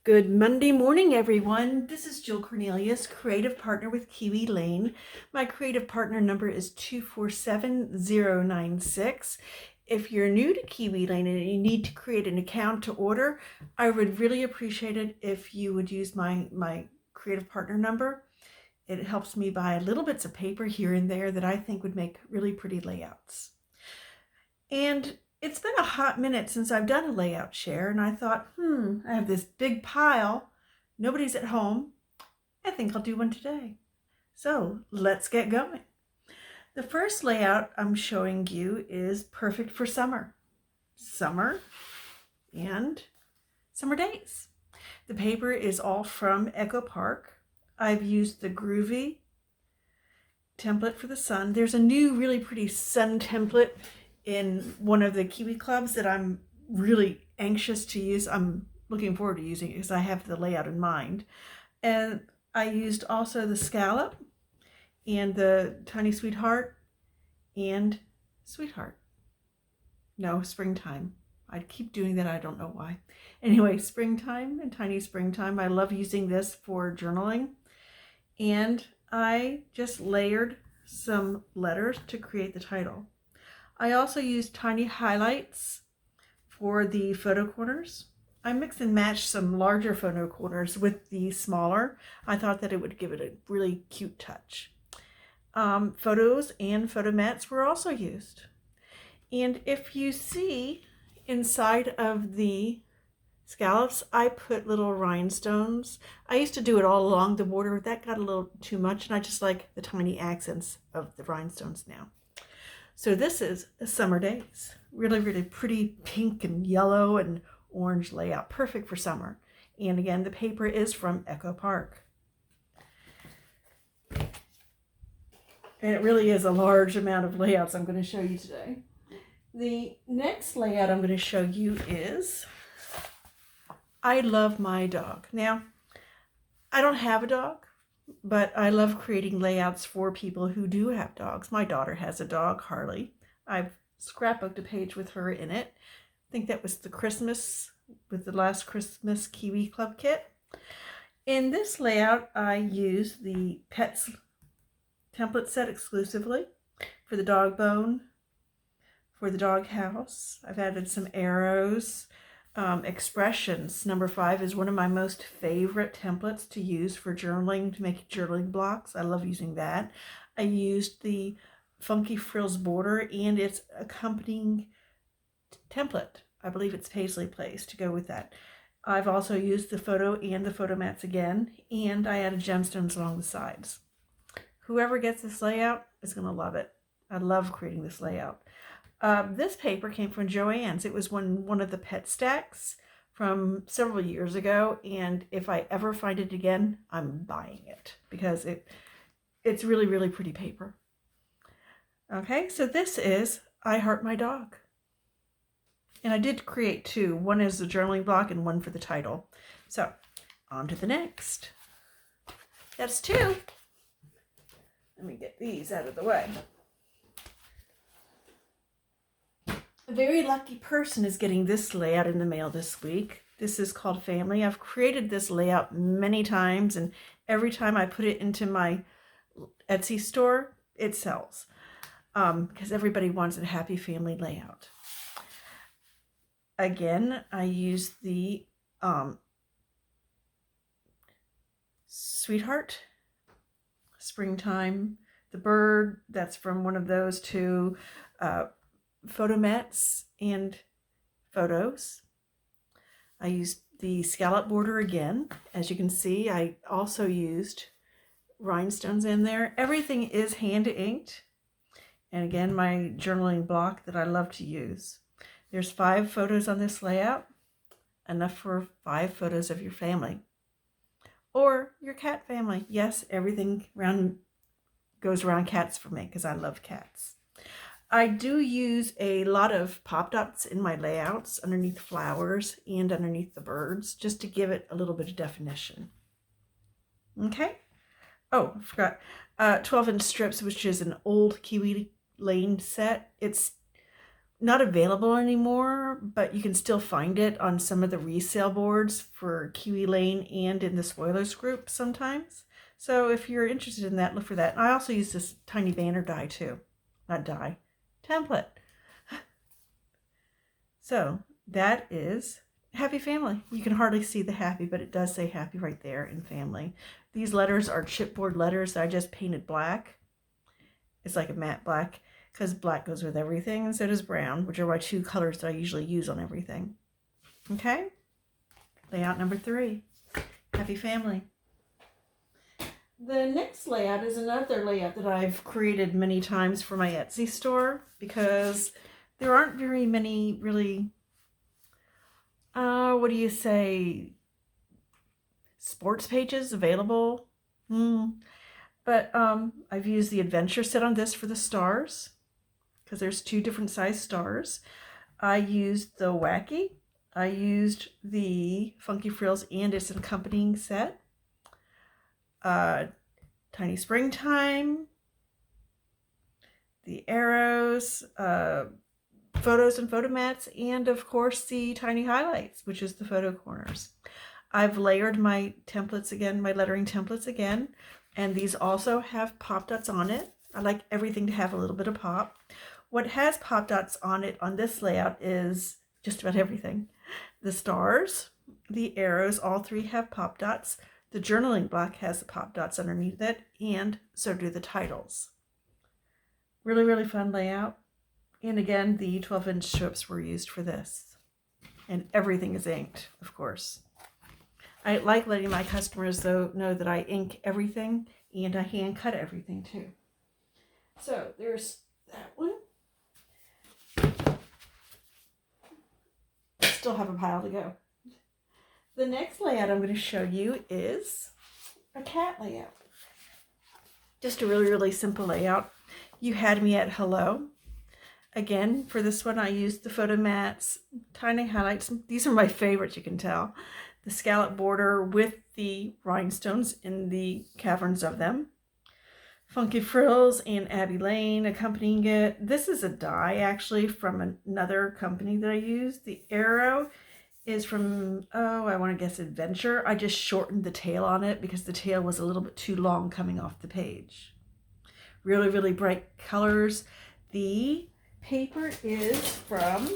Good Monday morning, everyone. This is Jill Cornelius, creative partner with Kiwi Lane. My creative partner number is 247096. If you're new to Kiwi Lane and you need to create an account to order, I would really appreciate it if you would use my creative partner number. It helps me buy little bits of paper here and there that I think would make really pretty layouts. And it's been a hot minute since I've done a layout share, and I thought, I have this big pile. Nobody's at home. I think I'll do one today. So let's get going. The first layout I'm showing you is perfect for summer. Summer and summer days. The paper is all from Echo Park. I've used the Groovy template for the sun. There's a new really pretty sun template in one of the Kiwi clubs that I'm really anxious to use. I'm looking forward to using it because I have the layout in mind. And I used also the scallop and the tiny sweetheart and sweetheart. No, springtime. I keep doing that. I don't know why. Anyway, springtime and tiny springtime. I love using this for journaling. And I just layered some letters to create the title. I also used tiny highlights for the photo corners. I mix and match some larger photo corners with the smaller. I thought that it would give it a really cute touch. Photos and photo mats were also used. And if you see inside of the scallops, I put little rhinestones. I used to do it all along the border. That got a little too much, and I just like the tiny accents of the rhinestones now. So this is Summer Days. Really, really pretty pink and yellow and orange layout. Perfect for summer. And again, the paper is from Echo Park. And it really is a large amount of layouts I'm going to show you today. The next layout I'm going to show you is I Love My Dog. Now, I don't have a dog, but I love creating layouts for people who do have dogs. My daughter has a dog, Harley. I've scrapbooked a page with her in it. I think that was the Christmas, with the last Christmas Kiwi Club kit. In this layout, I used the Pets template set exclusively for the dog bone, for the dog house. I've added some arrows. Expressions number 5 is one of my most favorite templates to use for journaling, to make journaling blocks. I love using that. I used the Funky Frills border and its accompanying template. I believe it's Paisley Place to go with that. I've also used the photo and the photo mats again, and I added gemstones along the sides. Whoever gets this layout is going to love it. I love creating this layout. This paper came from Joann's. It was one of the pet stacks from several years ago, and if I ever find it again, I'm buying it because it's really, really pretty paper. Okay, so this is I Heart My Dog. And I did create 2. One is the journaling block and one for the title. So, on to the next. That's 2. Let me get these out of the way. A very lucky person is getting this layout in the mail this week. This is called Family. I've created this layout many times, and every time I put it into my Etsy store, it sells because everybody wants a happy family layout. Again, I used the Sweetheart, Springtime, the bird, that's from one of those 2 photo mats and photos. I used the scallop border again. As you can see, I also used rhinestones in there. Everything is hand inked. And again, my journaling block that I love to use. There's 5 photos on this layout, enough for 5 photos of your family or your cat family. Yes, everything goes around cats for me because I love cats. I do use a lot of pop dots in my layouts underneath flowers and underneath the birds just to give it a little bit of definition. Okay. Oh, I forgot. 12-inch strips, which is an old Kiwi Lane set. It's not available anymore, but you can still find it on some of the resale boards for Kiwi Lane and in the spoilers group sometimes. So if you're interested in that, look for that. I also use this tiny banner die too. Not die, template. So that is Happy Family. You can hardly see the happy, but it does say happy right there in family. These letters are chipboard letters that I just painted black. It's like a matte black because black goes with everything, and so does brown, which are my two colors that I usually use on everything. Okay? Layout number 3. Happy Family. The next layout is another layout that I've created many times for my Etsy store because there aren't very many really, what do you say, sports pages available. But I've used the adventure set on this for the stars because there's 2 different size stars. I used the wacky. I used the funky frills and its accompanying set. Tiny springtime, the arrows, photos and photo mats, and of course the tiny highlights, which is the photo corners. I've layered my templates again, my lettering templates again, and these also have pop dots on it. I like everything to have a little bit of pop. What has pop dots on it on this layout is just about everything. The stars, the arrows, all 3 have pop dots. The journaling block has the pop dots underneath it, and so do the titles. Really, really fun layout. And again, the 12-inch strips were used for this. And everything is inked, of course. I like letting my customers, though, know that I ink everything, and I hand cut everything, too. So, there's that one. Still have a pile to go. The next layout I'm going to show you is a cat layout. Just a really, really simple layout. You had me at hello. Again, for this one, I used the photo mats, tiny highlights. These are my favorites, you can tell. The scallop border with the rhinestones in the caverns of them. Funky frills and Abbey Lane accompanying it. This is a die, actually, from another company that I used. The arrow is from, I want to guess Adventure. I just shortened the tail on it because the tail was a little bit too long coming off the page. Really, really bright colors. The paper is from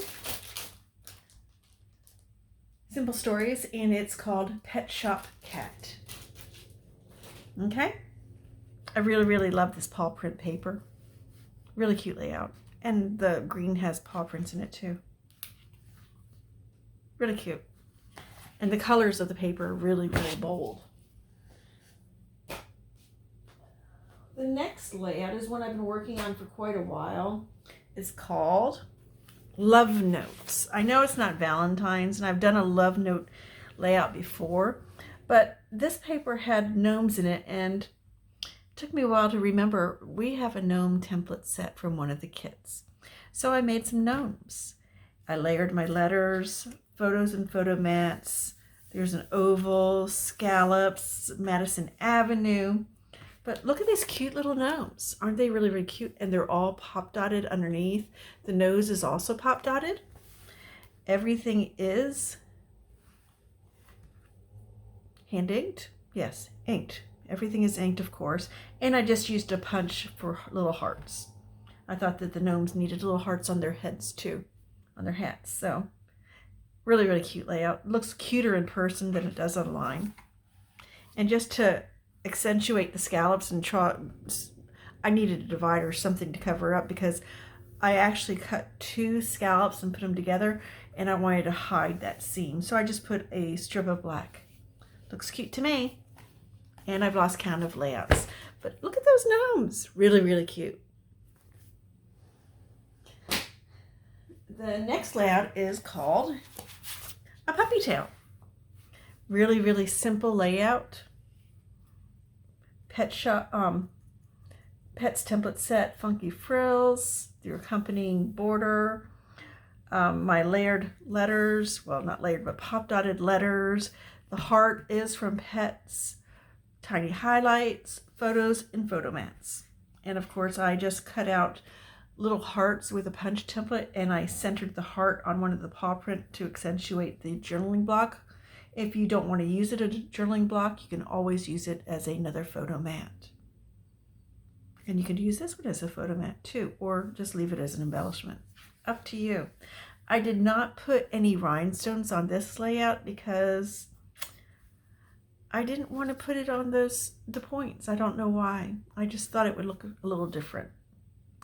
Simple Stories, and it's called Pet Shop Cat. Okay? I really, really love this paw print paper. Really cute layout. And the green has paw prints in it too. Really cute. And the colors of the paper are really, really bold. The next layout is one I've been working on for quite a while. It's called Love Notes. I know it's not Valentine's, and I've done a love note layout before, but this paper had gnomes in it, and it took me a while to remember we have a gnome template set from one of the kits. So I made some gnomes. I layered my letters, photos and photo mats. There's an oval, scallops, Madison Avenue. But look at these cute little gnomes. Aren't they really, really cute? And they're all pop dotted underneath. The nose is also pop dotted. Everything is hand inked. Yes, inked. Everything is inked, of course. And I just used a punch for little hearts. I thought that the gnomes needed little hearts on their heads too, on their hats. So really, really cute layout. It looks cuter in person than it does online. And just to accentuate the scallops and I needed a divider or something to cover up because I actually cut 2 scallops and put them together, and I wanted to hide that seam. So I just put a strip of black. Looks cute to me. And I've lost count of layouts. But look at those gnomes. Really, really cute. The next layout is called a puppy tail. Really, really simple layout. Pets template set, funky frills, the accompanying border, my layered letters, well, not layered, but pop dotted letters. The heart is from Pets, tiny highlights, photos, and photo mats. And of course, I just cut out little hearts with a punch template, and I centered the heart on one of the paw print to accentuate the journaling block. If you don't want to use it as a journaling block, you can always use it as another photo mat. And you can use this one as a photo mat too, or just leave it as an embellishment. Up to you. I did not put any rhinestones on this layout because I didn't want to put it on the points. I don't know why. I just thought it would look a little different.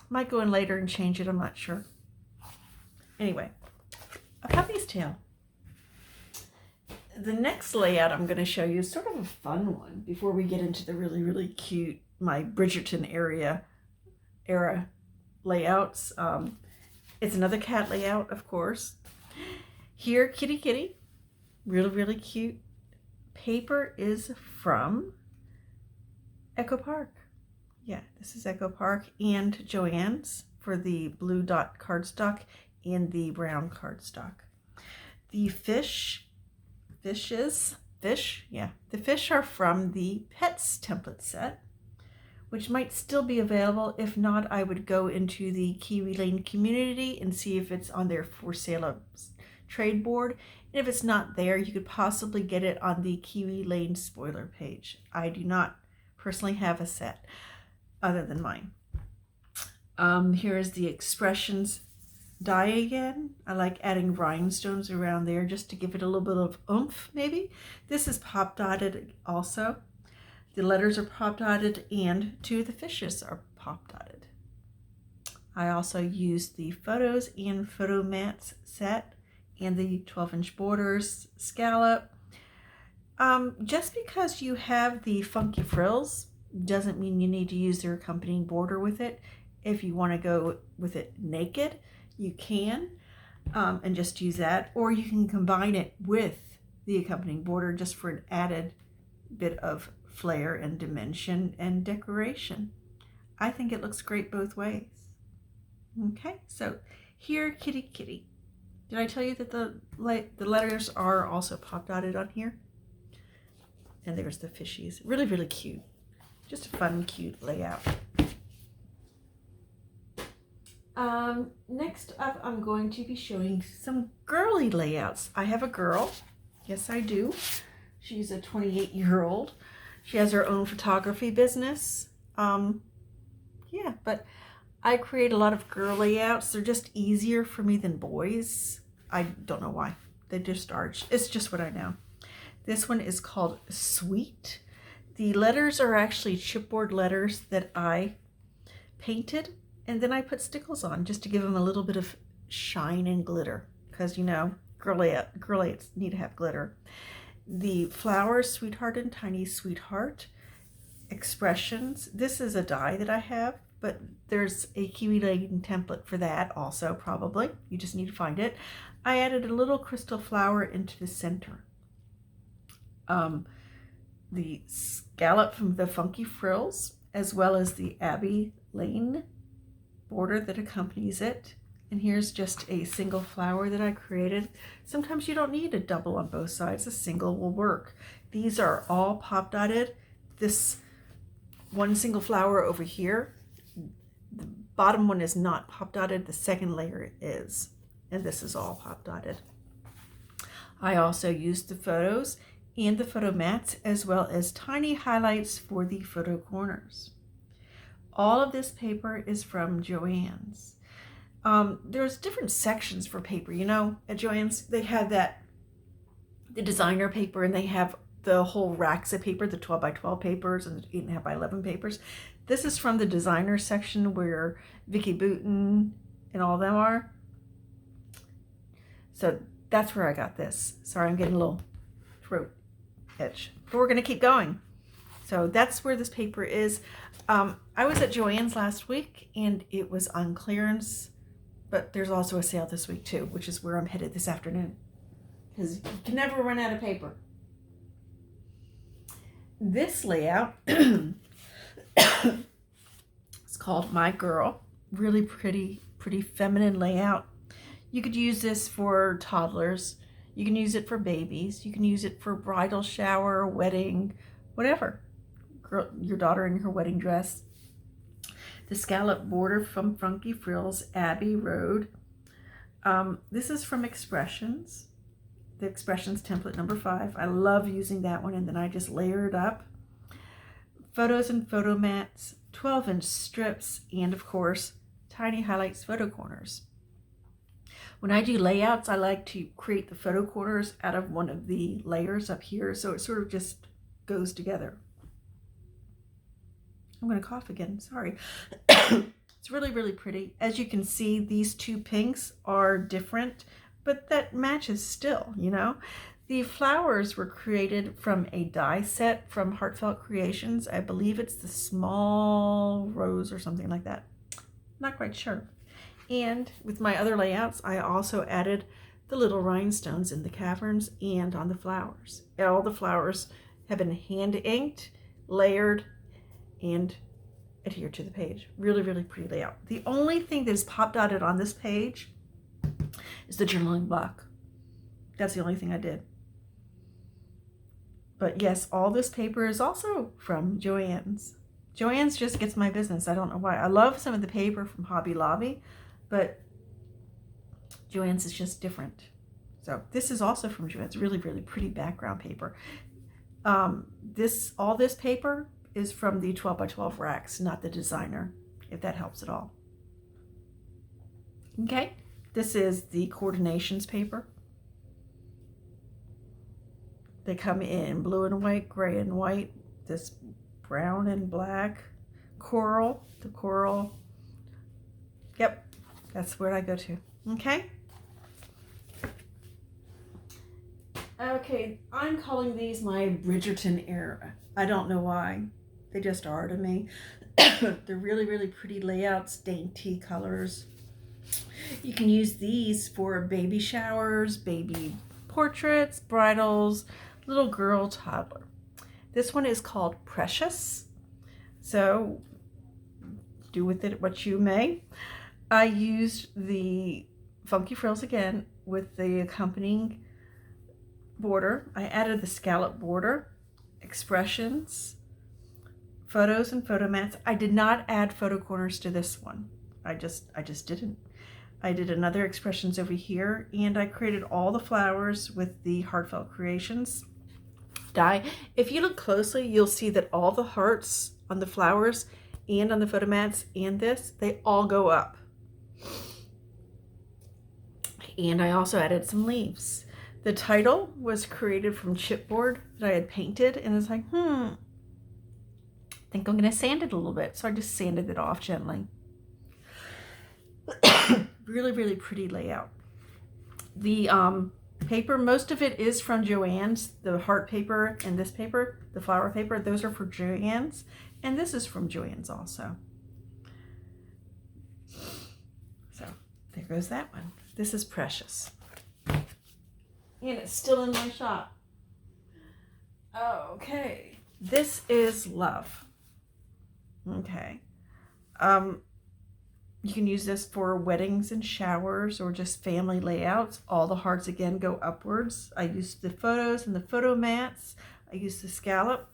Might go in later and change it, I'm not sure. Anyway, a puppy's tail. The next layout I'm going to show you is sort of a fun one before we get into the really, really cute, my Bridgerton-era layouts. It's another cat layout, of course. Here, kitty kitty, really, really cute. Paper is from Echo Park. Yeah, this is Echo Park and Joann's for the blue dot cardstock and the brown cardstock. The fish are from the Pets template set, which might still be available. If not, I would go into the Kiwi Lane community and see if it's on their for sale trade board. And if it's not there, you could possibly get it on the Kiwi Lane spoiler page. I do not personally have a set other than mine. Here's the expressions die again. I like adding rhinestones around there just to give it a little bit of oomph, maybe. This is pop dotted also. The letters are pop dotted and two of the fishes are pop dotted. I also used the photos and photo mats set and the 12-inch borders scallop. Just because you have the funky frills doesn't mean you need to use their accompanying border with it. If you want to go with it naked, you can, and just use that, or you can combine it with the accompanying border just for an added bit of flair and dimension and decoration. I think it looks great both ways. Okay, so here, kitty kitty. Did I tell you that the letters are also pop dotted on here? And there's the fishies. Really, really cute. Just a fun, cute layout. Next up, I'm going to be showing some girly layouts. I have a girl. Yes, I do. She's a 28-year-old. She has her own photography business. Yeah, but I create a lot of girl layouts. They're just easier for me than boys. I don't know why. They just are. It's just what I know. This one is called Sweet. The letters are actually chipboard letters that I painted, and then I put stickles on just to give them a little bit of shine and glitter, because you know, girl layouts need to have glitter. The flowers, Sweetheart and Tiny Sweetheart. Expressions. This is a die that I have, but there's a Kiwi Lane template for that also, probably. You just need to find it. I added a little crystal flower into the center. The scallop from the Funky Frills, as well as the Abbey Lane border that accompanies it. And here's just a single flower that I created. Sometimes you don't need a double on both sides. A single will work. These are all pop dotted. This one single flower over here, the bottom one is not pop dotted. The second layer is. And this is all pop dotted. I also used the photos and the photo mats, as well as tiny highlights for the photo corners. All of this paper is from Joann's. There's different sections for paper. You know, at Joann's, they have the designer paper, and they have the whole racks of paper, the 12 by 12 papers and the 8.5 by 11 papers. This is from the designer section where Vicky Booten and all of them are. So that's where I got this. Sorry, I'm getting a little throat itch, but we're gonna keep going. So that's where this paper is. I was at Joann's last week and it was on clearance, but there's also a sale this week too, which is where I'm headed this afternoon, because you can never run out of paper. This layout it's called My Girl. Really pretty feminine layout. You could use this for toddlers. You can use it for babies. You can use it for bridal shower, wedding, whatever. Girl, your daughter in her wedding dress. The scallop border from Funky Frills, Abbey Road. This is from Expressions. The Expressions template number 5. I love using that one, and then I just layer it up. Photos and photo mats, 12-inch strips, and of course, tiny highlights photo corners. When I do layouts, I like to create the photo corners out of one of the layers up here, so it sort of just goes together. I'm going to cough again, sorry. It's really, really pretty. As you can see, these two pinks are different, but that matches still, you know. The flowers were created from a die set from Heartfelt Creations. I believe it's the Small Rose or something like that. Not quite sure. And with my other layouts, I also added the little rhinestones in the caverns and on the flowers. All the flowers have been hand inked, layered, and adhered to the page. Really, really pretty layout. The only thing that is pop dotted on this page is the journaling block. That's the only thing I did. But yes, all this paper is also from Joann's. Joann's just gets my business. I don't know why. I love some of the paper from Hobby Lobby, but Joann's is just different. So this is also from Joann's. Really, really pretty background paper. All this paper is from the 12 by 12 racks, not the designer, if that helps at all. Okay, this is the coordinations paper. They come in blue and white, gray and white, this brown and black, coral, the coral. Yep, that's where I go to. Okay. Okay, I'm calling these my Bridgerton-era. I don't know why. They just are to me. They're really, really pretty layouts, dainty colors. You can use these for baby showers, baby portraits, bridals, little girl, toddler. This one is called Precious. So do with it what you may. I used the Funky Frills again with the accompanying border. I added the scallop border, Expressions, photos and photo mats. I did not add photo corners to this one. I just didn't. I did another Expressions over here, and I created all the flowers with the Heartfelt Creations die. If you look closely, you'll see that all the hearts on the flowers and on the photo mats and this, they all go up. And I also added some leaves. The title was created from chipboard that I had painted, and it's like, I think I'm gonna sand it a little bit. So I just sanded it off gently. Really, really pretty layout. The paper, most of it is from Joann's. The heart paper and this paper, the flower paper, those are for Joann's. And this is from Joann's also. So there goes that one. This is Precious. And it's still in my shop. Okay. This is Love. Okay. You can use this for weddings and showers or just family layouts. All the hearts again go upwards. I used the photos and the photo mats. I used the scallop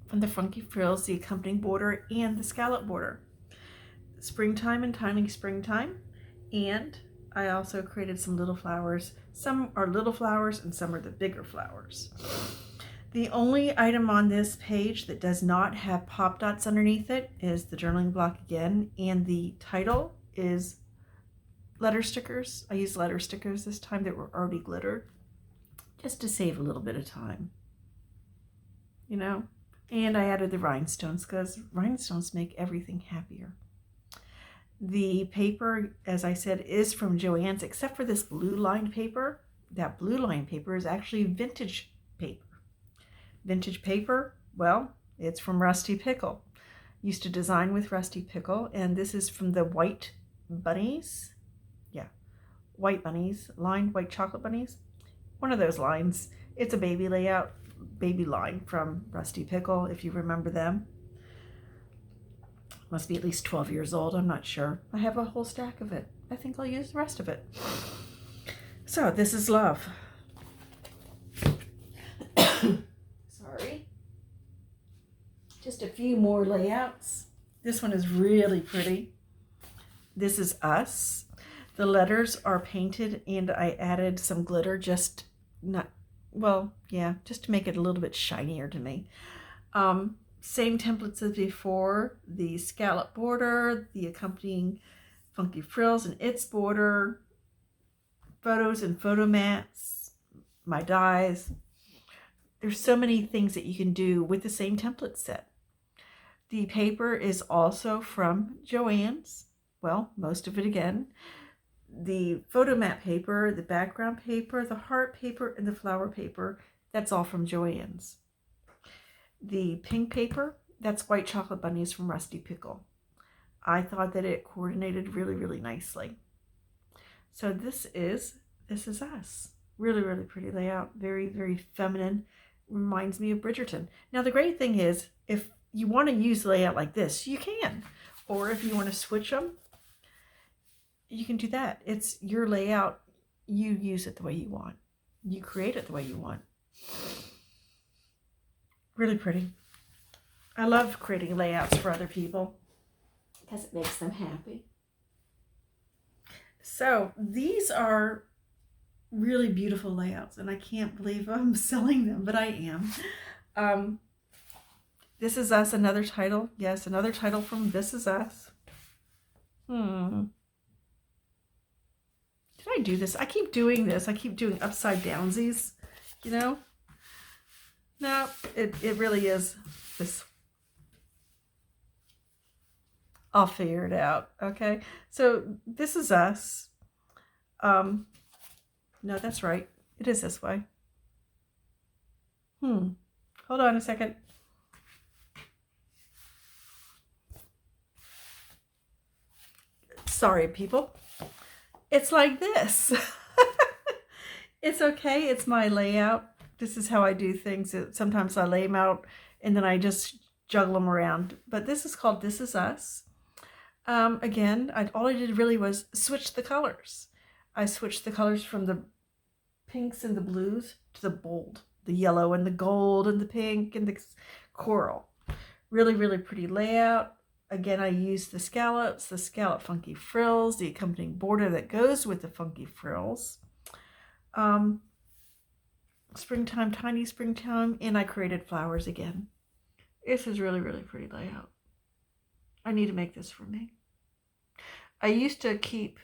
from the Funky Frills, the accompanying border, and the scallop border. Springtime and Timely Springtime. And I also created some little flowers. Some are little flowers and some are the bigger flowers. The only item on this page that does not have pop dots underneath it is the journaling block again, and the title is letter stickers. I used letter stickers this time that were already glittered, just to save a little bit of time, you know. And I added the rhinestones because rhinestones make everything happier. The paper, as I said, is from Joann's, except for this blue lined paper. That blue lined paper is actually vintage paper. Vintage paper, well, it's from Rusty Pickle. Used to design with Rusty Pickle, and this is from the White Bunnies. Yeah, White Bunnies, lined white chocolate bunnies. One of those lines. It's a baby layout, baby line from Rusty Pickle, if you remember them. Must be at least 12 years old, I'm not sure. I have a whole stack of it. I think I'll use the rest of it. So, this is Love. Sorry. Just a few more layouts. This one is really pretty. This is us. The letters are painted and I added some glitter just not, well, yeah, just to make it a little bit shinier to me. Same templates as before, the scallop border, the accompanying funky frills and its border, photos and photo mats, my dies. There's so many things that you can do with the same template set. The paper is also from Joann's. Well, most of it again. The photo mat paper, the background paper, the heart paper, and the flower paper, that's all from Joann's. The pink paper, that's white chocolate bunnies from Rusty Pickle. I thought that it coordinated really, really nicely. So this is us. Really, really pretty layout. Very, very feminine. Reminds me of Bridgerton. Now the great thing is, if you want to use a layout like this, you can. Or if you want to switch them, you can do that. It's your layout. You use it the way you want. You create it the way you want. Really pretty. I love creating layouts for other people because it makes them happy. So these are really beautiful layouts, and I can't believe I'm selling them, but I am. This is Us, another title. Yes, another title from This Is Us. Did I do this? I keep doing this. I keep doing upside downsies, you know? No, it really is this. I'll figure it out, okay? So This Is Us. No, that's right. It is this way. Hold on a second. Sorry, people. It's like this. It's okay. It's my layout. This is how I do things. Sometimes I lay them out and then I just juggle them around. But this is called This Is Us. Again, all I did really was switch the colors. I switched the colors from the pinks and the blues to the bold, the yellow and the gold and the pink and the coral. Really, really pretty layout. Again, I used the scallops, the scallop funky frills, the accompanying border that goes with the funky frills. Springtime, tiny springtime, and I created flowers again. This is really, really pretty layout. I need to make this for me. I used to keep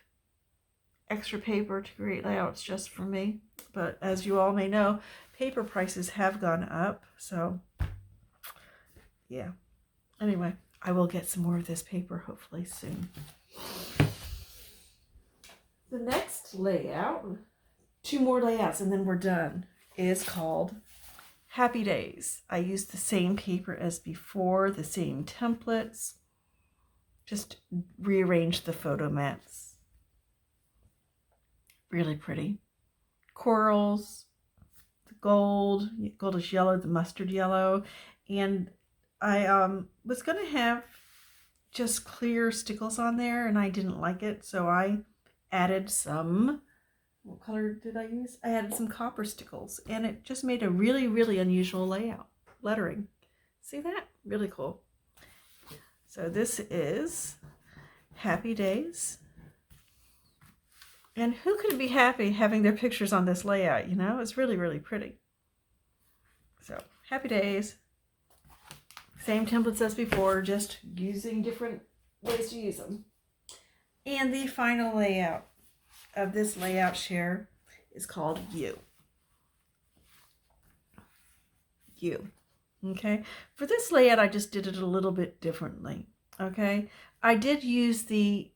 extra paper to create layouts just for me, but as you all may know, paper prices have gone up, so yeah. Anyway, I will get some more of this paper hopefully soon. The next layout, 2 more layouts and then we're done, is called Happy Days. I used the same paper as before, the same templates, just rearranged the photo mats. Really pretty. Corals, the gold, goldish yellow, the mustard yellow, and I was going to have just clear stickles on there and I didn't like it, so I added some, what color did I use? I added some copper stickles and it just made a really, really unusual layout, lettering. See that? Really cool. So this is Happy Days. And who could be happy having their pictures on this layout, you know? It's really, really pretty. So, Happy Days. Same templates as before, just using different ways to use them. And the final layout of this layout share is called You. You. Okay? For this layout, I just did it a little bit differently. Okay? I did use the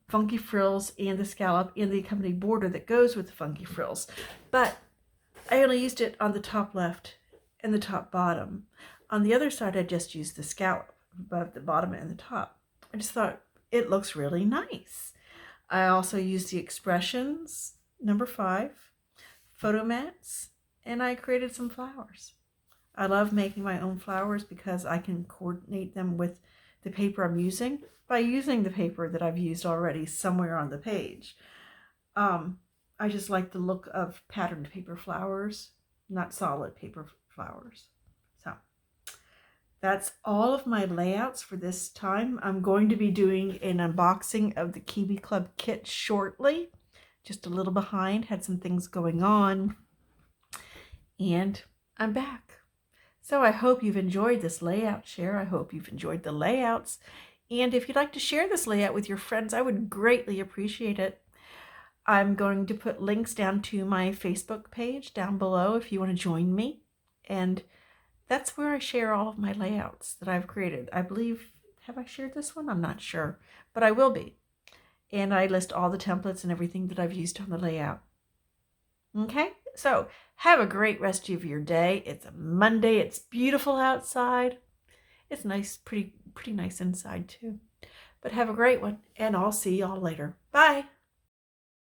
funky frills and the scallop and the accompanying border that goes with the funky frills, but I only used it on the top left and the top bottom. On the other side, I just used the scallop above the bottom and the top. I just thought it looks really nice. I also used the expressions, number 5, photo mats, and I created some flowers. I love making my own flowers because I can coordinate them with the paper I'm using by using the paper that I've used already somewhere on the page. I just like the look of patterned paper flowers, not solid paper flowers. So that's all of my layouts for this time. I'm going to be doing an unboxing of the Kiwi Club kit shortly. Just a little behind, had some things going on, and I'm back. So I hope you've enjoyed this layout share. I hope you've enjoyed the layouts. And if you'd like to share this layout with your friends, I would greatly appreciate it. I'm going to put links down to my Facebook page down below if you want to join me. And that's where I share all of my layouts that I've created. I believe, have I shared this one? I'm not sure, but I will be. And I list all the templates and everything that I've used on the layout. Okay, so have a great rest of your day. It's a Monday. It's beautiful outside. It's nice, pretty nice inside too. But have a great one, and I'll see y'all later. Bye.